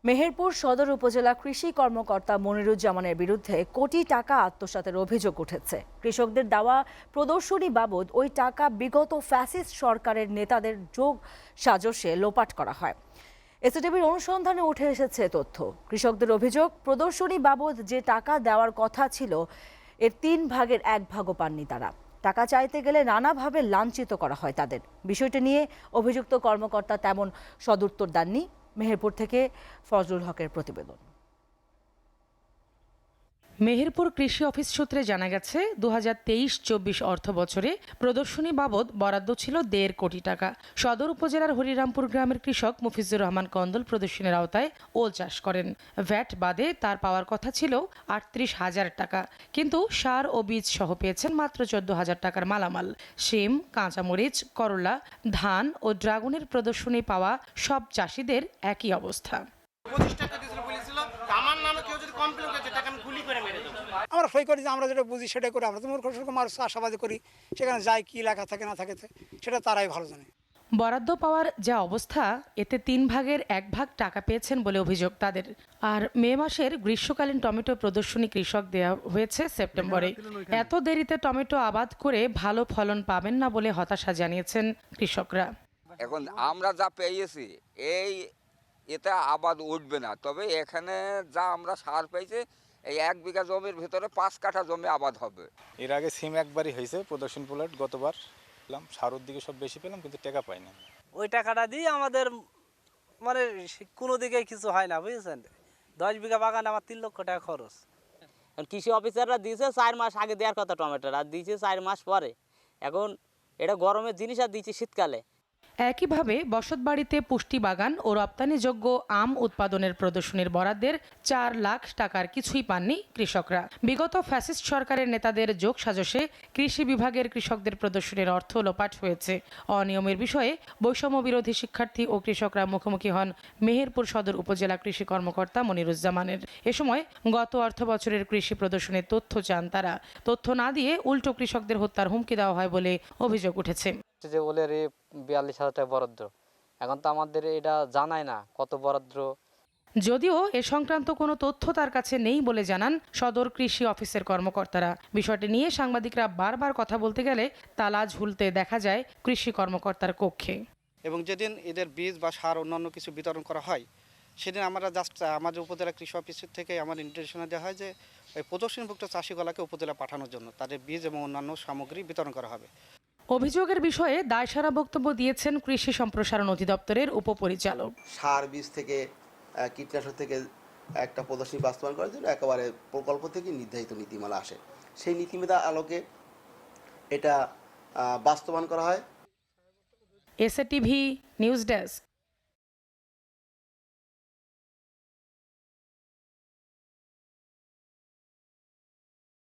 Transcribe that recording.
মেহেরপুর সদর উপজেলা কৃষি কর্মকর্তা মনিরুজ্জামানের বিরুদ্ধে কোটি টাকা আত্মসাতের অভিযোগ উঠেছে। কৃষকদের দেওয়া প্রদর্শনী বাবদ ওই টাকা বিগত ফ্যাসিস্ট সরকারের নেতাদের যোগ সাজশে লোপাট করা হয়। এসটিভির অনুসন্ধানে উঠে এসেছে তথ্য। কৃষকদের অভিযোগ, প্রদর্শনী বাবদ যে টাকা দেওয়ার কথা ছিল এর 3 ভাগের 1 ভাগও পাননি তারা। টাকা চাইতে গেলে নানাভাবে লাঞ্ছিত করা হয় তাদের। বিষয়টি নিয়ে অভিযুক্ত কর্মকর্তা তেমন সদুত্তর দেননি। মেহেরপুর থেকে ফজলুল হকের প্রতিবেদন। মেহেরপুর কৃষি অফিস সূত্রে জানা গেছে 2023-24 অর্থ বছরে প্রদর্শনী বাবদ বরাদ্দ ছিল 1.5 কোটি টাকা। সদর উপজেলার হরিরামপুর গ্রামের কৃষক মফিজুর রহমান কন্দল প্রদর্শনীর আওতায় ওল চাষ করেন। ভ্যাট বাদে তার পাওয়ার কথা ছিল 38,000 টাকা, কিন্তু সার ও বীজ সহ পেয়েছেন মাত্র 14,000 টাকার মালামাল। শিম, কাঁচামরিচ, করলা, ধান ও ড্রাগনের প্রদর্শনী পাওয়া সব চাষিদের একই অবস্থা। আমরা সই করি যে আমরা যেটা বুঝি সেটাই করি। আমরা তো মূর্খ মানুষ, আশাবাদী করি, সেখানে যাই কি লেখা থাকে না থাকে সেটা তারাই ভালো জানে। বরাদ্দ পাওয়ার যা অবস্থা, এতে 3 ভাগের 1 ভাগ টাকা পেয়েছেন বলে অভিযোগ তাদের। আর মে মাসের গ্রীষ্মকালীন টমেটো প্রদর্শনী কৃষক দেওয়া হয়েছে সেপ্টেম্বরে। এত দেরিতে টমেটো আবাদ করে ভালো ফলন পাবেন না বলে হতাশা জানিয়েছেন কৃষকরা। এখন আমরা যা পেয়েছি এতে আবাদ উঠবে না, তবে এখানে যা আমরা সার পেয়েছি এই 1 বিঘা জমির ভিতরে 5 কাঠা জমি আবাদ হবে। এর আগে সিম একবারই হয়েছে প্রদর্শন প্লট, গতবার পেলাম, সারুর দিকে সব বেশি পেলাম, কিন্তু টাকা পাই না। ওই টাকাটা দিয়ে আমাদের মানে কোনো দিকে কিছু হয় না, বুঝেছেন। 10 বিঘা বাগান আমার 3 লক্ষ টাকা খরচ। কৃষি অফিসাররা দিয়েছে 4 মাস আগে দেওয়ার কথা টমেটোর, আর দিয়েছে 4 মাস পরে। এখন এটা গরমের জিনিস আর দিয়েছে শীতকালে। একইভাবে বসতবাড়িতে পুষ্টি বাগান ও রপ্তানিযোগ্য আম উৎপাদনের প্রদর্শনীর বরাদ্দের 4 লাখ টাকার কিছুই পাননি কৃষকরা। বিগত ফ্যাসিস্ট সরকারের নেতাদের যোগ সাজশে কৃষি বিভাগের কৃষকদের প্রদর্শনীর অর্থ লোপাট হয়েছে। অনিয়মের বিষয়ে বৈষম্য বিরোধী শিক্ষার্থী ও কৃষকরা মুখোমুখি হন মেহেরপুর সদর উপজেলা কৃষি কর্মকর্তা মনিরুজ্জামানের। এ সময় গত অর্থ বছরের কৃষি প্রদর্শনীর তথ্য চান তারা। তথ্য না দিয়ে উল্টো কৃষকদের হত্যার হুমকি দেওয়া হয় বলে অভিযোগ উঠেছে। যে বলে 42,000 টাকা বরাদ্দ, এখন তো আমাদের এটা জানায় না কত বরাদ্দ। যদিও এ সংক্রান্ত কোনো তথ্য তার কাছে নেই বলে জানান সদর কৃষি অফিসের কর্মকর্তারা। বিষয়টি নিয়ে সাংবাদিকরা বারবার কথা বলতে গেলে তালা ঝুলতে দেখা যায় কৃষি কর্মকর্তার কক্ষে। এবং যেদিন এদের বীজ বা সার অন্যান্য কিছু বিতরণ করা হয়, সেদিন আমরা জাস্ট আমাদের উপজেলা কৃষি অফিস থেকে আমাদের নির্দেশনা দেওয়া হয় যে ওই প্রদর্শনীভুক্ত চাষিগুলোকে উপজেলা পাঠানোর জন্য তাদের বীজ এবং অন্যান্য সামগ্রী বিতরণ করা হবে। অভিযোগের বিষয়ে দায়সারা বক্তব্য দিয়েছেন কৃষি সম্প্রসারণ অধিদপ্তরের উপপরিচালক। সার বীজ থেকে কীটনাশক থেকে একটা প্রদর্শনী বাস্তবায়ন করার জন্য একেবারে প্রকল্প থেকে নির্ধারিত নীতিমালা আসে, সেই নীতিমালা আলোকে এটা বাস্তবায়ন করা হয়। STV news desk.